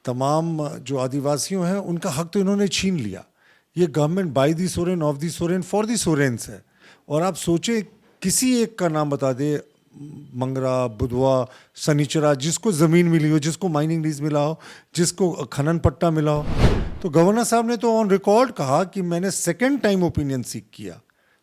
तमाम जो आदिवासियों हैं उनका हक तो इन्होंने छीन लिया। ये government by the Soren, of the Soren, for the Sorens है। और आप सोचें किसी एक का नाम बता दे, मंगरा, बुधवा, सनीचरा, जिसको ज़मीन मिली हो, जिसको माइनिंग लीज मिला हो, जिसको खनन पट्टा मिला हो, तो गवर्नर साहब ने तो ऑन रिकॉर्ड कहा कि मैंने सेकेंड टाइम ओपिनियन सीख किया।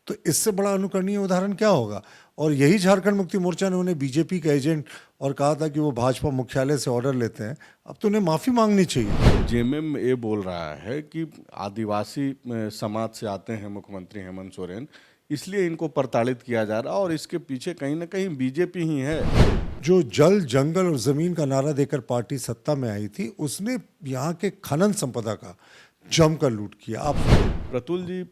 तो इससे बड़ा अनुकरणीय उदाहरण क्या होगा। और यही झारखंड मुक्ति मोर्चा ने उन्हें बीजेपी का एजेंट और कहा था कि वो भाजपा मुख्यालय से ऑर्डर लेते हैं। अब तो उन्हें माफ़ी मांगनी चाहिए। जेएमएम ये बोल रहा है कि आदिवासी समाज से आते हैं मुख्यमंत्री हेमंत सोरेन, इसलिए इनको प्रताड़ित किया जा रहा है और इसके पीछे कहीं ना कहीं बीजेपी ही है। जो जल, जंगल और ज़मीन का नारा देकर पार्टी सत्ता में आई थी, उसने यहाँ के खनन संपदा का जमकर लूट किया। आप प्रतुल जी,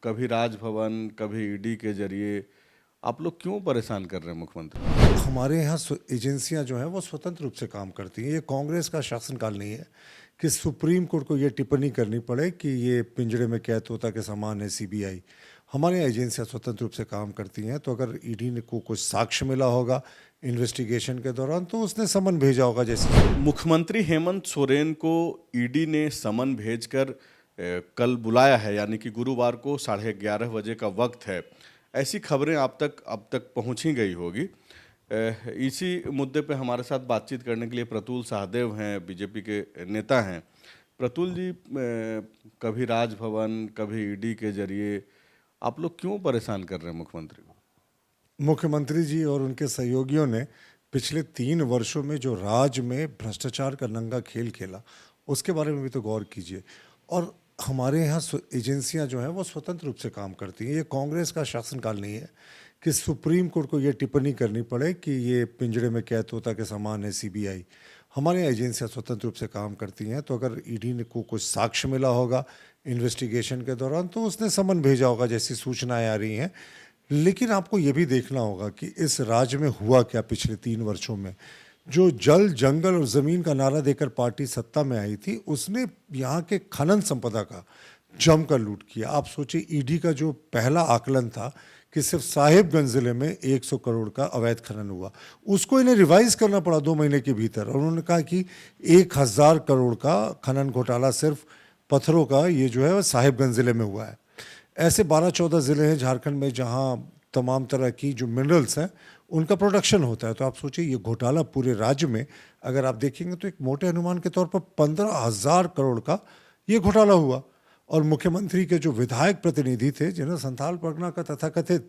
कभी राजभवन, कभी ईडी के जरिए आप लोग क्यों परेशान कर रहे हैं मुख्यमंत्री? हमारे यहाँ एजेंसियां जो हैं वो स्वतंत्र रूप से काम करती हैं। ये कांग्रेस का शासनकाल नहीं है कि सुप्रीम कोर्ट को ये टिप्पणी करनी पड़े कि ये पिंजड़े में कैद तोता के समान है सीबीआई। हमारे यहाँ एजेंसियां स्वतंत्र रूप से काम करती हैं। तो अगर ईडी ने को कुछ साक्ष्य मिला होगा इन्वेस्टिगेशन के दौरान तो उसने समन भेजा होगा। जैसे मुख्यमंत्री हेमंत सोरेन को ईडी ने समन भेजकर कल बुलाया है, यानी कि गुरुवार को 11:30 बजे का वक्त है। ऐसी खबरें आप तक अब तक पहुंच ही गई होगी। इसी मुद्दे पे हमारे साथ बातचीत करने के लिए प्रतुल सहदेव हैं, बीजेपी के नेता हैं। प्रतुल जी, कभी राजभवन, कभी ईडी के जरिए आप लोग क्यों परेशान कर रहे हैं मुख्यमंत्री को? मुख्यमंत्री जी और उनके सहयोगियों ने पिछले 3 वर्षों में जो राज्य में भ्रष्टाचार का नंगा खेल खेला, उसके बारे में भी तो गौर कीजिए। और हमारे यहाँ एजेंसियां जो हैं वो स्वतंत्र रूप से काम करती हैं। ये कांग्रेस का शासनकाल नहीं है कि सुप्रीम कोर्ट को ये टिप्पणी करनी पड़े कि ये पिंजड़े में कैद तोता के समान है सीबीआई। हमारे यहाँ एजेंसियां स्वतंत्र रूप से काम करती हैं। तो अगर ईडी ने को कुछ साक्ष्य मिला होगा इन्वेस्टिगेशन के दौरान तो उसने समन भेजा होगा, जैसी सूचनाएं आ रही हैं। लेकिन आपको ये भी देखना होगा कि इस राज्य में हुआ क्या पिछले 3 वर्षों में। जो जल, जंगल और ज़मीन का नारा देकर पार्टी सत्ता में आई थी, उसने यहाँ के खनन संपदा का जमकर लूट किया। आप सोचिए ईडी का जो पहला आकलन था कि सिर्फ साहिबगंज ज़िले में 100 करोड़ का अवैध खनन हुआ, उसको इन्हें रिवाइज करना पड़ा 2 महीने के भीतर। और उन्होंने कहा कि 1000 करोड़ का खनन घोटाला सिर्फ पत्थरों का ये जो है साहिबगंज ज़िले में हुआ है। ऐसे 12-14 ज़िले हैं झारखंड में जहाँ तमाम तरह की जो मिनरल्स हैं उनका प्रोडक्शन होता है। तो आप सोचिए ये घोटाला पूरे राज्य में अगर आप देखेंगे तो एक मोटे अनुमान के तौर पर 15,000 करोड़ का ये घोटाला हुआ। और मुख्यमंत्री के जो विधायक प्रतिनिधि थे, जिन्हें संथाल परगना का तथाकथित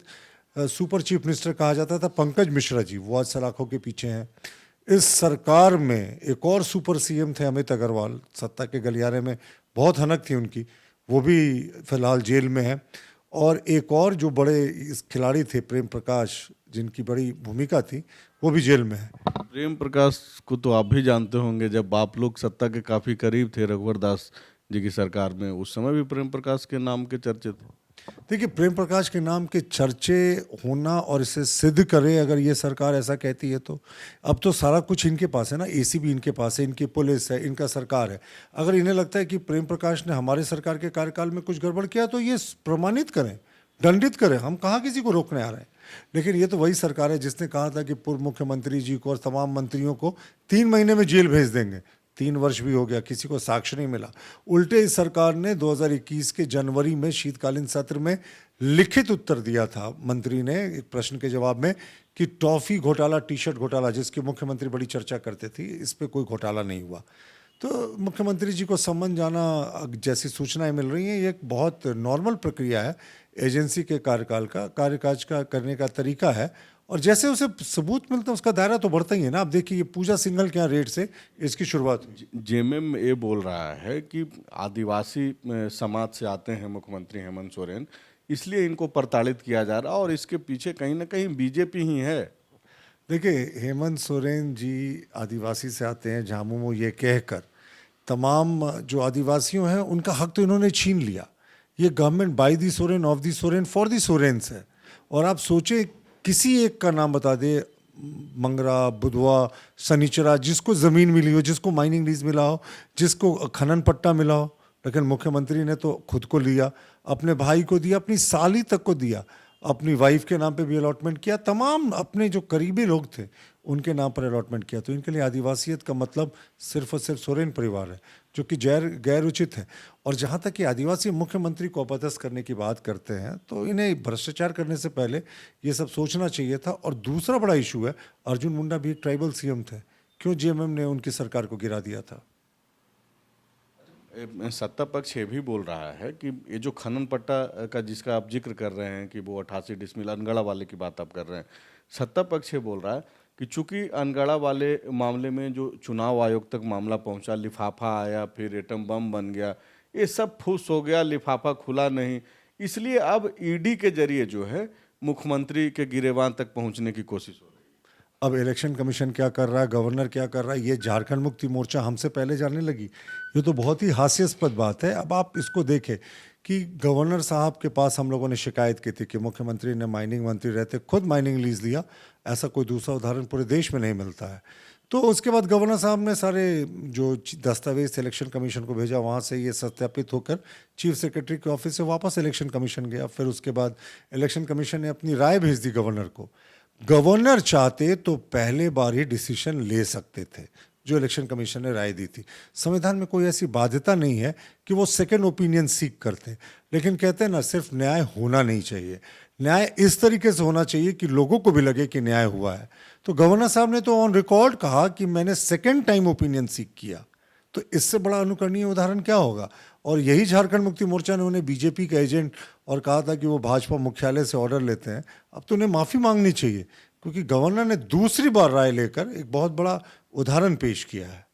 सुपर चीफ मिनिस्टर कहा जाता था, पंकज मिश्रा जी, वो आज सलाखों के पीछे हैं। इस सरकार में एक और सुपर सीएम थे अमित अग्रवाल, सत्ता के गलियारे में बहुत हनक थी उनकी, वो भी फिलहाल जेल में है। और एक और जो बड़े इस खिलाड़ी थे प्रेम प्रकाश, जिनकी बड़ी भूमिका थी, वो भी जेल में है। प्रेम प्रकाश को तो आप भी जानते होंगे, जब आप लोग सत्ता के काफ़ी करीब थे रघुवर दास जी की सरकार में, उस समय भी प्रेम प्रकाश के नाम के चर्चे थे। देखिए, प्रेम प्रकाश के नाम के चर्चे होना और इसे सिद्ध करे अगर ये सरकार ऐसा कहती है तो अब तो सारा कुछ इनके पास है ना, एसी भी इनके पास है, इनकी पुलिस है, इनका सरकार है। अगर इन्हें लगता है कि प्रेम प्रकाश ने हमारे सरकार के कार्यकाल में कुछ गड़बड़ किया तो ये प्रमाणित करें, दंडित करें। हम कहाँ किसी को रोकने आ रहे हैं। लेकिन ये तो वही सरकार है जिसने कहा था कि पूर्व मुख्यमंत्री जी को और तमाम मंत्रियों को 3 महीने में जेल भेज देंगे। 3 वर्ष भी हो गया, किसी को साक्ष्य नहीं मिला। उल्टे इस सरकार ने 2021 के जनवरी में शीतकालीन सत्र में लिखित उत्तर दिया था मंत्री ने एक प्रश्न के जवाब में कि टॉफी घोटाला, टी शर्ट घोटाला, जिसकी मुख्यमंत्री बड़ी चर्चा करते थे, इस पर कोई घोटाला नहीं हुआ। तो मुख्यमंत्री जी को सम्मन जाना जैसी सूचनाएं मिल रही हैं, ये एक बहुत नॉर्मल प्रक्रिया है एजेंसी के कार्यकाज का करने का तरीका है। और जैसे उसे सबूत मिलता है उसका दायरा तो बढ़ता ही है ना। आप देखिए ये पूजा सिंघल के यहाँ रेड से इसकी शुरुआत हुई। जेएमएम ये बोल रहा है कि आदिवासी समाज से आते हैं मुख्यमंत्री हेमंत सोरेन, इसलिए इनको प्रताड़ित किया जा रहा है और इसके पीछे कहीं ना कहीं बीजेपी ही है। देखिए, हेमंत सोरेन जी आदिवासी से आते हैं, झामुमो ये कहकर तमाम जो आदिवासियों हैं उनका हक तो इन्होंने छीन लिया। ये government by the Soren, of the Soren, for the Sorens है। और आप सोचें किसी एक का नाम बता दे, मंगरा, बुधवा, सनीचरा, जिसको ज़मीन मिली हो, जिसको माइनिंग लीज मिला हो, जिसको खनन पट्टा मिला हो। लेकिन मुख्यमंत्री ने तो खुद को लिया, अपने भाई को दिया, अपनी साली तक को दिया, अपनी वाइफ के नाम पे भी अलॉटमेंट किया। तमाम अपने जो करीबी लोग थे उनके नाम पर अलॉटमेंट किया। तो इनके लिए आदिवासियत का मतलब सिर्फ और सिर्फ सोरेन परिवार है, जो कि गैर उचित है। और जहाँ तक कि आदिवासी मुख्यमंत्री को अपदस्थ करने की बात करते हैं, तो इन्हें भ्रष्टाचार करने से पहले ये सब सोचना चाहिए था। और दूसरा बड़ा इशू है, अर्जुन मुंडा भी एक ट्राइबल सीएम थे, क्यों जीएमएम ने उनकी सरकार को गिरा दिया था? सत्ता पक्ष ये भी बोल रहा है कि ये जो खनन पट्टा का जिसका आप जिक्र कर रहे हैं कि वो 88 डिसमिल अनगढ़ा वाले की बात आप कर रहे हैं, सत्ता पक्ष ये बोल रहा है कि चूंकि अनगढ़ा वाले मामले में जो चुनाव आयोग तक मामला पहुंचा, लिफाफा आया, फिर एटम बम बन गया, ये सब फुस हो गया, लिफाफा खुला नहीं, इसलिए अब ईडी के जरिए जो है मुख्यमंत्री के गिरेबान तक पहुंचने की कोशिश हो रही है। अब इलेक्शन कमीशन क्या कर रहा है, गवर्नर क्या कर रहा है, ये झारखंड मुक्ति मोर्चा हमसे पहले जानने लगी। ये तो बहुत ही हास्यास्पद बात है। अब आप इसको देखें कि गवर्नर साहब के पास हम लोगों ने शिकायत की थी कि मुख्यमंत्री ने माइनिंग मंत्री रहते खुद माइनिंग लीज लिया, ऐसा कोई दूसरा उदाहरण पूरे देश में नहीं मिलता है। तो उसके बाद गवर्नर साहब ने सारे जो दस्तावेज इलेक्शन कमीशन को भेजा, वहाँ से ये सत्यापित होकर चीफ सेक्रेटरी के ऑफिस से वापस इलेक्शन कमीशन गया। फिर उसके बाद इलेक्शन कमीशन ने अपनी राय भेज दी गवर्नर को। गवर्नर चाहते तो पहले बार ही डिसीजन ले सकते थे, जो इलेक्शन कमीशन ने राय दी थी। संविधान में कोई ऐसी बाध्यता नहीं है कि वो सेकंड ओपिनियन सीख करते, लेकिन कहते हैं ना, सिर्फ न्याय होना नहीं चाहिए, न्याय इस तरीके से होना चाहिए कि लोगों को भी लगे कि न्याय हुआ है। तो गवर्नर साहब ने तो ऑन रिकॉर्ड कहा कि मैंने सेकंड टाइम ओपिनियन सीख किया, तो इससे बड़ा अनुकरणीय उदाहरण क्या होगा? और यही झारखंड मुक्ति मोर्चा ने उन्हें बीजेपी का एजेंट और कहा था कि वो भाजपा मुख्यालय से ऑर्डर लेते हैं। अब तो उन्हें माफ़ी मांगनी चाहिए, क्योंकि गवर्नर ने दूसरी बार राय लेकर एक बहुत बड़ा उदाहरण पेश किया है।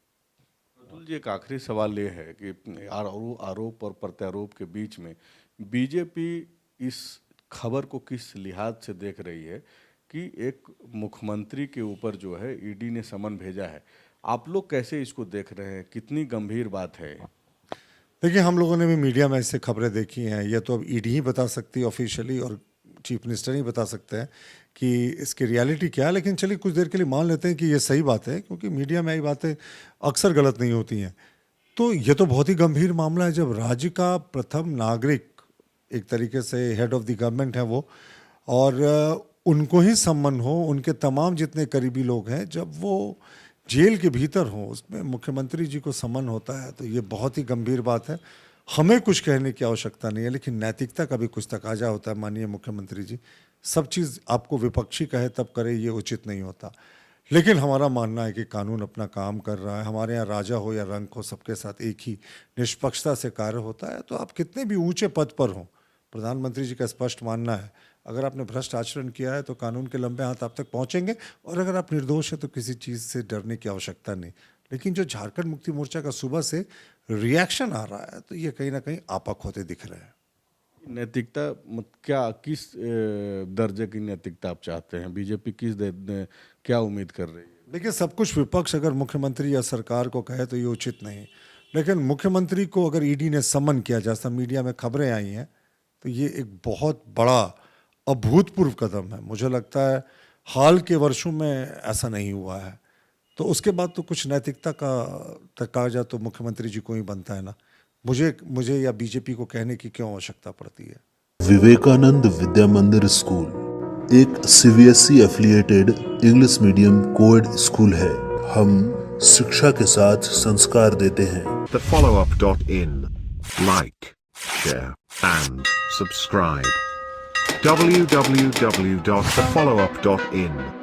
अतुल जी, एक आखिरी सवाल ये है कि आरोप और प्रत्यारोप के बीच में बीजेपी इस खबर को किस लिहाज से देख रही है कि एक मुख्यमंत्री के ऊपर जो है ईडी ने समन भेजा है? आप लोग कैसे इसको देख रहे हैं, कितनी गंभीर बात है? देखिए, हम लोगों ने भी मीडिया में ऐसे खबरें देखी हैं। ये तो अब ईडी ही बता सकती है ऑफिशियली, और चीफ मिनिस्टर ही बता सकते हैं कि इसकी रियलिटी क्या है। लेकिन चलिए कुछ देर के लिए मान लेते हैं कि ये सही बात है, क्योंकि मीडिया में आई बातें अक्सर गलत नहीं होती हैं। तो ये तो बहुत ही गंभीर मामला है, जब राज्य का प्रथम नागरिक, एक तरीके से हेड ऑफ द गवर्नमेंट है वो, और उनको ही सम्मन हो, उनके तमाम जितने करीबी लोग हैं, जब वो जेल के भीतर हो, उसमें मुख्यमंत्री जी को सम्मन होता है, तो ये बहुत ही गंभीर बात है। हमें कुछ कहने की आवश्यकता नहीं है, लेकिन नैतिकता का भी कुछ तकाजा होता है। माननीय मुख्यमंत्री जी, सब चीज़ आपको विपक्षी कहे तब करे, ये उचित नहीं होता। लेकिन हमारा मानना है कि कानून अपना काम कर रहा है। हमारे यहाँ राजा हो या रंक हो, सबके साथ एक ही निष्पक्षता से कार्य होता है। तो आप कितने भी ऊंचे पद पर हों, प्रधानमंत्री जी का स्पष्ट मानना है, अगर आपने भ्रष्ट आचरण किया है तो कानून के लंबे हाथ आप तक पहुंचेंगे, और अगर आप निर्दोष हैं तो किसी चीज़ से डरने की आवश्यकता नहीं। लेकिन जो झारखंड मुक्ति मोर्चा का सुबह से रिएक्शन आ रहा है, तो ये कहीं ना कहीं आपक होते दिख रहे हैं। नैतिकता क्या, किस दर्जे की नैतिकता आप चाहते हैं? बीजेपी क्या उम्मीद कर रही है? देखिए, सब कुछ विपक्ष अगर मुख्यमंत्री या सरकार को कहे तो ये उचित नहीं, लेकिन मुख्यमंत्री को अगर ईडी ने समन किया, जैसा मीडिया में खबरें आई हैं, तो ये एक बहुत बड़ा अभूतपूर्व कदम है। मुझे लगता है हाल के वर्षों में ऐसा नहीं हुआ है। तो उसके बाद तो कुछ नैतिकता का तकाजा तो मुख्यमंत्री जी को ही बनता है ना। मुझे या बीजेपी को कहने की क्यों आवश्यकता पड़ती है? विवेकानंद विद्या मंदिर स्कूल एक CBSE affiliated English medium coed school है। हम शिक्षा के साथ संस्कार देते हैं। thefollowup.in. Like, share and subscribe. www.thefollowup.in